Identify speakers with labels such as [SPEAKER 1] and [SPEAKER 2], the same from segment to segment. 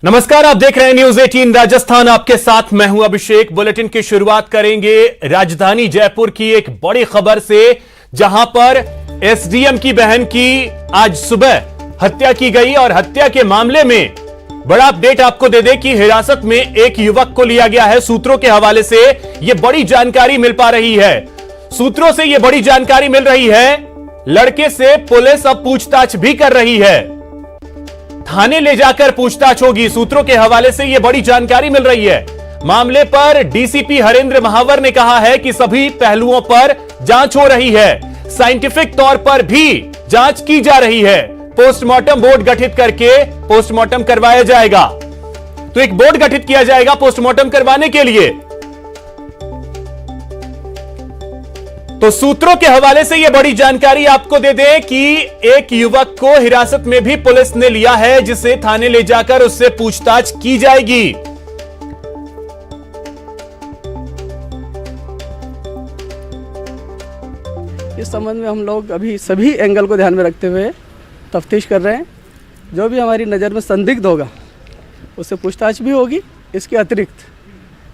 [SPEAKER 1] नमस्कार, आप देख रहे हैं न्यूज 18 राजस्थान। आपके साथ मैं हूं अभिषेक। बुलेटिन की शुरुआत करेंगे राजधानी जयपुर की एक बड़ी खबर से, जहां पर एसडीएम की बहन की आज सुबह हत्या की गई और हत्या के मामले में बड़ा अपडेट आपको दे दें कि हिरासत में एक युवक को लिया गया है। सूत्रों के हवाले से यह बड़ी जानकारी मिल पा रही है। सूत्रों से यह बड़ी जानकारी मिल रही है, लड़के से पुलिस अब पूछताछ भी कर रही है। थाने ले जाकर पूछताछ होगी। सूत्रों के हवाले से यह बड़ी जानकारी मिल रही है। मामले पर डीसीपी हरेंद्र महावर ने कहा है कि सभी पहलुओं पर जांच हो रही है, साइंटिफिक तौर पर भी जांच की जा रही है। पोस्टमार्टम बोर्ड गठित करके पोस्टमार्टम करवाया जाएगा। तो एक बोर्ड गठित किया जाएगा पोस्टमार्टम करवाने के लिए। तो सूत्रों के हवाले से यह बड़ी जानकारी आपको दे दें कि एक युवक को हिरासत में भी पुलिस ने लिया है, जिसे थाने ले जाकर उससे पूछताछ की जाएगी।
[SPEAKER 2] इस संबंध में हम लोग अभी सभी एंगल को ध्यान में रखते हुए तफ्तीश कर रहे हैं। जो भी हमारी नज़र में संदिग्ध होगा उससे पूछताछ भी होगी। इसके अतिरिक्त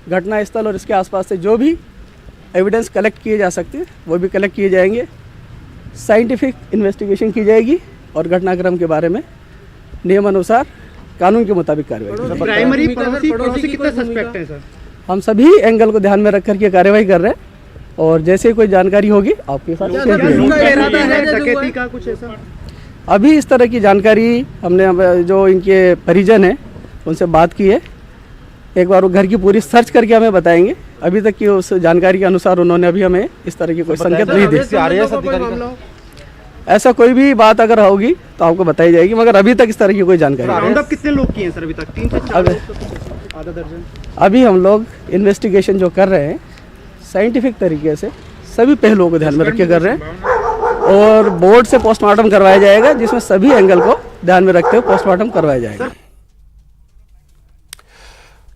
[SPEAKER 2] घटनास्थल और इसके आसपास से जो भी एविडेंस कलेक्ट किए जा सकते हैं वो भी कलेक्ट किए जाएंगे। साइंटिफिक इन्वेस्टिगेशन की जाएगी और घटनाक्रम के बारे में नियमानुसार कानून के मुताबिक कार्रवाई।
[SPEAKER 3] प्राइमरी पड़ोसी कितने सस्पेक्ट हैं सर?
[SPEAKER 2] हम सभी एंगल को ध्यान में रख करके कार्रवाई कर रहे हैं और जैसे कोई जानकारी होगी आपके साथ शेयर करेंगे।
[SPEAKER 3] डकैती का कुछ ऐसा
[SPEAKER 2] अभी इस तरह की जानकारी हमने जो इनके परिजन हैं उनसे बात की है। एक बार वो घर की पूरी सर्च करके हमें बताएंगे। अभी तक की उस जानकारी के अनुसार उन्होंने अभी हमें इस तरह की कोई संकेत नहीं दी। ऐसा कोई भी बात अगर होगी तो आपको बताई जाएगी, मगर अभी तक इस तरह की कोई जानकारी
[SPEAKER 3] राउंड अप कितने लोग किए हैं सर अभी तक? 3 से 4 आधा दर्जन।
[SPEAKER 2] अभी हम लोग इन्वेस्टिगेशन जो कर रहे हैं साइंटिफिक तरीके से सभी पहलुओं को ध्यान में रख के कर रहे हैं और बोर्ड से पोस्टमार्टम करवाया जाएगा, जिसमें सभी एंगल को ध्यान में रखते हुए पोस्टमार्टम करवाया जाएगा।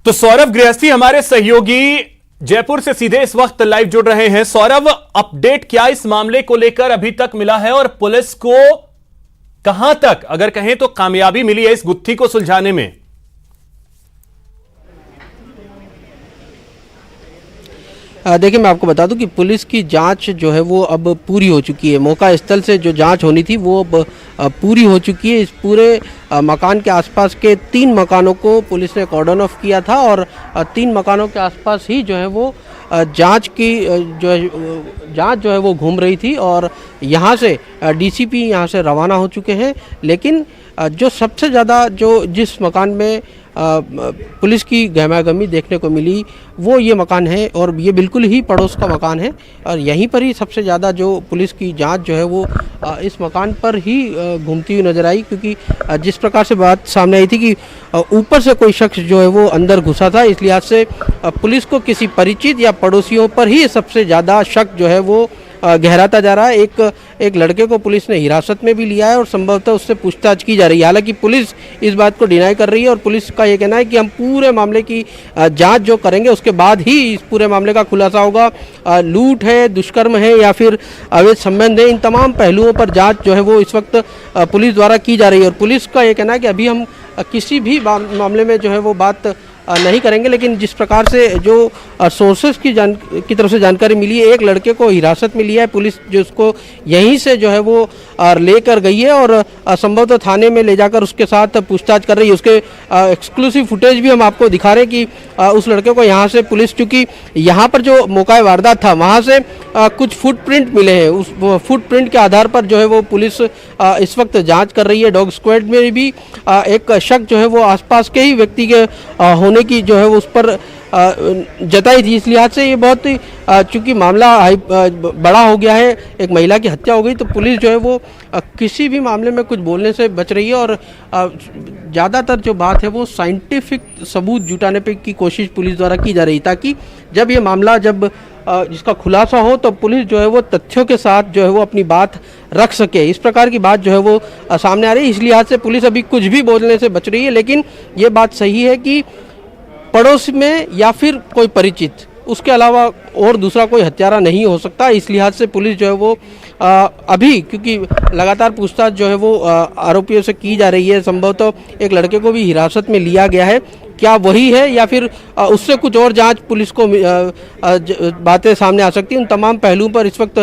[SPEAKER 1] तो सौरभ गृहस्थी हमारे सहयोगी जयपुर से सीधे इस वक्त लाइव जुड़ रहे हैं। सौरभ, अपडेट क्या इस मामले को लेकर अभी तक मिला है और पुलिस को कहां तक, अगर कहें तो, कामयाबी मिली है इस गुत्थी को सुलझाने में?
[SPEAKER 4] देखिए, मैं आपको बता दूं कि पुलिस की जांच जो है वो अब पूरी हो चुकी है। मौका स्थल से जो जांच होनी थी वो अब पूरी हो चुकी है। इस पूरे मकान के आसपास के 3 मकानों को पुलिस ने कॉर्डन ऑफ किया था और 3 मकानों के आसपास ही जो है वो जांच जो है वो घूम रही थी और यहाँ से डीसीपी यहाँ से रवाना हो चुके हैं। लेकिन जो सबसे ज़्यादा जिस मकान में पुलिस की गहमागहमी देखने को मिली वो ये मकान है और ये बिल्कुल ही पड़ोस का मकान है और यहीं पर ही सबसे ज़्यादा जो पुलिस की जांच जो है वो इस मकान पर ही घूमती हुई नज़र आई, क्योंकि जिस प्रकार से बात सामने आई थी कि ऊपर से कोई शख्स जो है वो अंदर घुसा था। इस लिहाज से पुलिस को किसी परिचित या पड़ोसियों पर ही सबसे ज़्यादा शक जो है वो गहराता जा रहा है। एक लड़के को पुलिस ने हिरासत में भी लिया है और संभवतः उससे पूछताछ की जा रही है। हालांकि पुलिस इस बात को डिनाई कर रही है और पुलिस का ये कहना है कि हम पूरे मामले की जांच जो करेंगे उसके बाद ही इस पूरे मामले का खुलासा होगा। लूट है, दुष्कर्म है या फिर अवैध संबंध है, इन तमाम पहलुओं पर जाँच जो है वो इस वक्त पुलिस द्वारा की जा रही है। और पुलिस का ये कहना है कि अभी हम किसी भी मामले में जो है वो बात नहीं करेंगे, लेकिन जिस प्रकार से जो सोर्सेस की तरफ से जानकारी मिली है, एक लड़के को हिरासत में लिया है पुलिस, जो उसको यहीं से जो है वो लेकर गई है और संभवतः थाने में ले जाकर उसके साथ पूछताछ कर रही है। उसके एक्सक्लूसिव फुटेज भी हम आपको दिखा रहे हैं कि उस लड़के को यहाँ से पुलिस, चूँकि यहाँ पर जो मौका वारदात था वहाँ से कुछ फुटप्रिंट मिले हैं, उस फुटप्रिंट के आधार पर जो है वो पुलिस इस वक्त जाँच कर रही है। डॉग स्क्वाड में भी एक शक जो है वो आसपास के ही व्यक्ति के होने की जो है उस पर जताई थी। इस लिहाज से ये बहुत चूँकि मामला बड़ा हो गया है, एक महिला की हत्या हो गई, तो पुलिस जो है वो किसी भी मामले में कुछ बोलने से बच रही है और ज़्यादातर जो बात है वो साइंटिफिक सबूत जुटाने पे की कोशिश पुलिस द्वारा की जा रही, ताकि जब ये मामला जिसका खुलासा हो तो पुलिस जो है वो तथ्यों के साथ जो है वो अपनी बात रख सके। इस प्रकार की बात जो है वो सामने आ रही है। इस लिहाज से पुलिस अभी कुछ भी बोलने से बच रही है, लेकिन ये बात सही है कि पड़ोस में या फिर कोई परिचित, उसके अलावा और दूसरा कोई हत्यारा नहीं हो सकता। इस लिहाज से पुलिस जो है वो अभी क्योंकि लगातार पूछताछ जो है वो आरोपियों से की जा रही है, संभवतः एक लड़के को भी हिरासत में लिया गया है, क्या वही है या फिर उससे कुछ और जांच पुलिस को बातें सामने आ सकती हैं। उन तमाम पहलुओं पर इस वक्त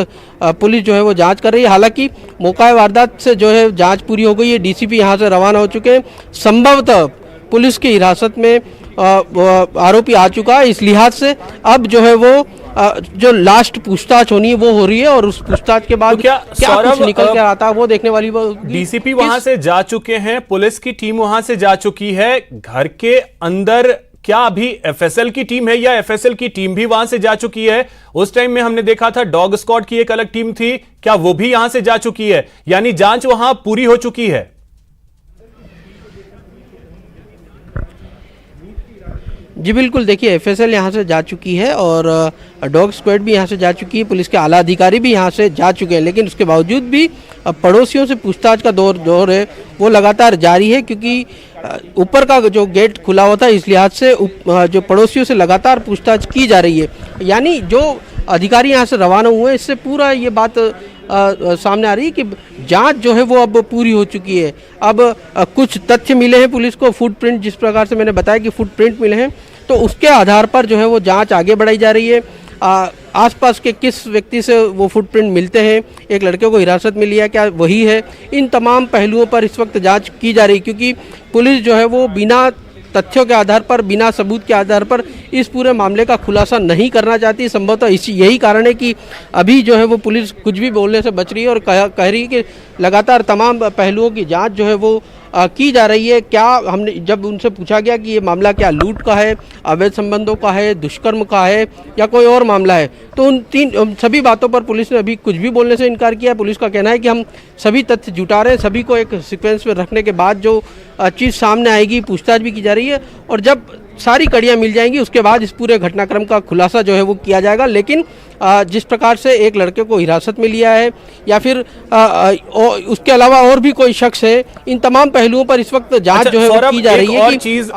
[SPEAKER 4] पुलिस जो है वो जांच कर रही है। हालांकि मौका वारदात से जो है जांच पूरी हो गई है, डीसीपी यहां से रवाना हो चुके हैं, संभवतः पुलिस की हिरासत में आरोपी आ चुका है। इस लिहाज से अब जो है वो जो लास्ट पूछताछ होनी है वो हो रही है और उस पूछताछ के बाद
[SPEAKER 1] तो क्या
[SPEAKER 4] कुछ निकल कर आता है वो देखने वाली
[SPEAKER 1] डीसीपी वहां से जा चुके हैं, पुलिस की टीम वहां से जा चुकी है। घर के अंदर क्या अभी एफएसएल की टीम है या एफएसएल की टीम भी वहां से जा चुकी है? उस टाइम में हमने देखा था डॉग स्क्वाड की एक अलग टीम थी, क्या वो भी यहां से जा चुकी है? यानी जांच वहां पूरी हो चुकी है।
[SPEAKER 4] जी बिल्कुल, देखिए एफएसएल यहाँ से जा चुकी है और डॉग स्क्वाड भी यहाँ से जा चुकी है, पुलिस के आला अधिकारी भी यहाँ से जा चुके हैं, लेकिन उसके बावजूद भी पड़ोसियों से पूछताछ का दौर है वो लगातार जारी है, क्योंकि ऊपर का जो गेट खुला हुआ था इस लिहाज से जो पड़ोसियों से लगातार पूछताछ की जा रही है। यानी जो अधिकारी यहाँ से रवाना हुए इससे पूरा ये बात सामने आ रही है कि जांच जो है वो अब पूरी हो चुकी है। अब कुछ तथ्य मिले हैं पुलिस को, फुटप्रिंट, जिस प्रकार से मैंने बताया कि फुटप्रिंट मिले हैं, तो उसके आधार पर जो है वो जांच आगे बढ़ाई जा रही है। आसपास के किस व्यक्ति से वो फुटप्रिंट मिलते हैं, एक लड़के को हिरासत में लिया क्या वही है, इन तमाम पहलुओं पर इस वक्त जांच की जा रही है, क्योंकि पुलिस जो है वो बिना तथ्यों के आधार पर, बिना सबूत के आधार पर इस पूरे मामले का खुलासा नहीं करना चाहती। संभवतः यही कारण है कि अभी जो है वो पुलिस कुछ भी बोलने से बच रही है और कह रही है कि लगातार तमाम पहलुओं की जांच जो है वो की जा रही है। क्या हमने जब उनसे पूछा गया कि ये मामला क्या लूट का है, अवैध संबंधों का है, दुष्कर्म का है या कोई और मामला है, तो उन सभी बातों पर पुलिस ने अभी कुछ भी बोलने से इनकार किया। पुलिस का कहना है कि हम सभी तथ्य जुटा रहे हैं, सभी को एक सीक्वेंस में रखने के बाद जो चीज़ सामने आएगी, पूछताछ भी की जा रही है और जब सारी कड़ियाँ मिल जाएंगी उसके बाद इस पूरे घटनाक्रम का खुलासा जो है वो किया जाएगा। लेकिन जिस प्रकार से एक लड़के को हिरासत में लिया है या फिर उसके अलावा और भी कोई शख्स है, इन तमाम पहलुओं पर इस वक्त जांच जो है वो की जा रही है।
[SPEAKER 1] कि चीज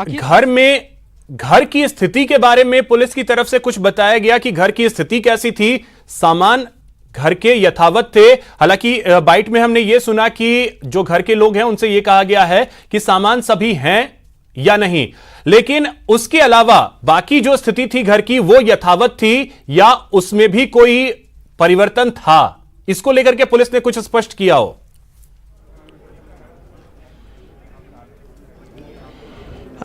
[SPEAKER 1] घर की स्थिति के बारे में पुलिस की तरफ से कुछ बताया गया कि घर की स्थिति कैसी थी, सामान घर के यथावत थे। हालांकि बाइट में हमने ये सुना कि जो घर के लोग हैं उनसे ये कहा गया है कि सामान सभी हैं या नहीं, लेकिन उसके अलावा बाकी जो स्थिति थी घर की वो यथावत थी या उसमें भी कोई परिवर्तन था, इसको लेकर के पुलिस ने कुछ स्पष्ट किया हो?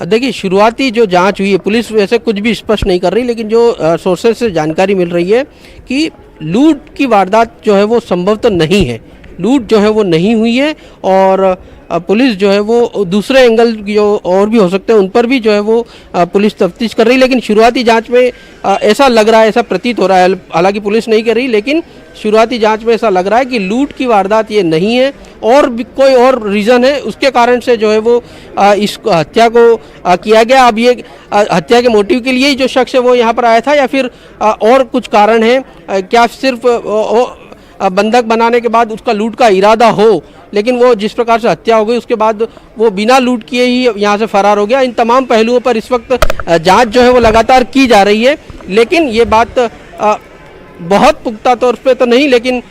[SPEAKER 4] देखिए, शुरुआती जो जांच हुई है, पुलिस वैसे कुछ भी स्पष्ट नहीं कर रही, लेकिन जो सोर्सेज से जानकारी मिल रही है कि लूट की वारदात जो है वो संभवतः नहीं है, लूट जो है वो नहीं हुई है और पुलिस जो है वो दूसरे एंगल जो और भी हो सकते हैं उन पर भी जो है वो पुलिस तफ्तीश कर रही है। लेकिन शुरुआती जांच में ऐसा लग रहा है, ऐसा प्रतीत हो रहा है, हालांकि पुलिस नहीं कर रही, लेकिन शुरुआती जांच में ऐसा लग रहा है कि लूट की वारदात ये नहीं है और भी कोई और रीज़न है, उसके कारण से जो है वो इस हत्या को किया गया। अब ये हत्या के मोटिव के लिए ही जो शख्स है वो यहाँ पर आया था या फिर और कुछ कारण है, क्या सिर्फ बंधक बनाने के बाद उसका लूट का इरादा हो, लेकिन वो जिस प्रकार से हत्या हो गई उसके बाद वो बिना लूट किए ही यहाँ से फरार हो गया। इन तमाम पहलुओं पर इस वक्त जांच जो है वो लगातार की जा रही है, लेकिन ये बात बहुत पुख्ता तौर पे तो नहीं, लेकिन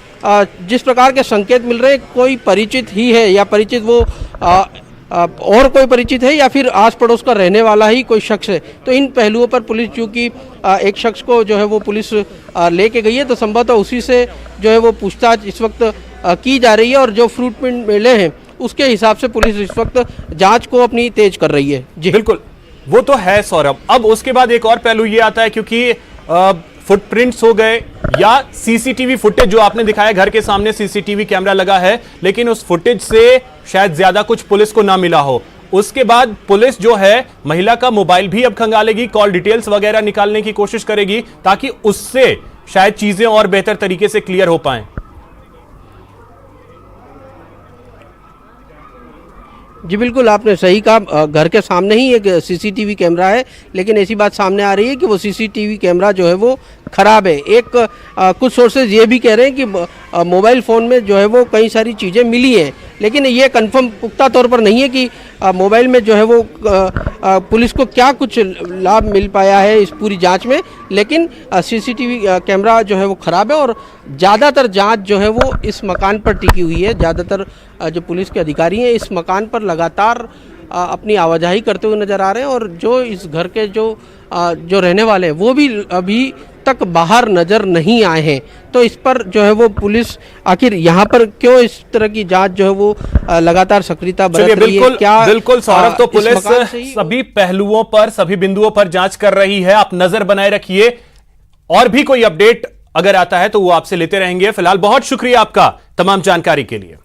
[SPEAKER 4] जिस प्रकार के संकेत मिल रहे हैं कोई परिचित ही है या परिचित वो और कोई परिचित है या फिर आस पड़ोस का रहने वाला ही कोई शख्स है। तो इन पहलुओं पर पुलिस चूँकि एक शख्स को जो है वो पुलिस लेके गई है, तो संभवतः उसी से जो है वो पूछताछ इस वक्त की जा रही है और जो फ्रूट प्रिंट मिले हैं उसके हिसाब से पुलिस इस वक्त जांच को अपनी तेज कर रही है। जी
[SPEAKER 1] बिल्कुल, वो तो है सौरभ। अब उसके बाद एक और पहलू ये आता है, क्योंकि फुटप्रिंट्स हो गए या सीसीटीवी फुटेज जो आपने दिखाया, घर के सामने सीसीटीवी कैमरा लगा है, लेकिन उस फुटेज से शायद ज्यादा कुछ पुलिस को ना मिला हो। उसके बाद पुलिस जो है महिला का मोबाइल भी अब खंगालेगी, कॉल डिटेल्स वगैरह निकालने की कोशिश करेगी ताकि उससे शायद चीजें और बेहतर तरीके से क्लियर हो पाएं।
[SPEAKER 4] जी बिल्कुल, आपने सही कहा, घर के सामने ही एक सीसीटीवी कैमरा है, लेकिन ऐसी बात सामने आ रही है कि वो सीसीटीवी कैमरा जो है वो खराब है। एक कुछ सोर्सेज ये भी कह रहे हैं कि मोबाइल फ़ोन में जो है वो कई सारी चीज़ें मिली हैं, लेकिन ये कंफर्म पुख्ता तौर पर नहीं है कि मोबाइल में जो है वो पुलिस को क्या कुछ लाभ मिल पाया है इस पूरी जांच में। लेकिन सीसीटीवी कैमरा जो है वो ख़राब है और ज़्यादातर जांच जो है वो इस मकान पर टिकी हुई है। ज़्यादातर जो पुलिस के अधिकारी हैं इस मकान पर लगातार अपनी आवाजाही करते हुए नज़र आ रहे हैं और जो इस घर के जो रहने वाले हैं वो भी अभी तक बाहर नज़र नहीं आए हैं। तो इस पर जो है वो पुलिस आखिर यहाँ पर क्यों इस तरह की जांच जो है वो लगातार सक्रियता बरत रही है? क्या
[SPEAKER 1] बिल्कुल सौरभ, तो पुलिस
[SPEAKER 4] इस मकान से ही
[SPEAKER 1] सभी पहलुओं पर, सभी बिंदुओं पर जांच कर रही है। आप नजर बनाए रखिए, और भी कोई अपडेट अगर आता है तो वो आपसे लेते रहेंगे। फिलहाल बहुत शुक्रिया आपका तमाम जानकारी के लिए।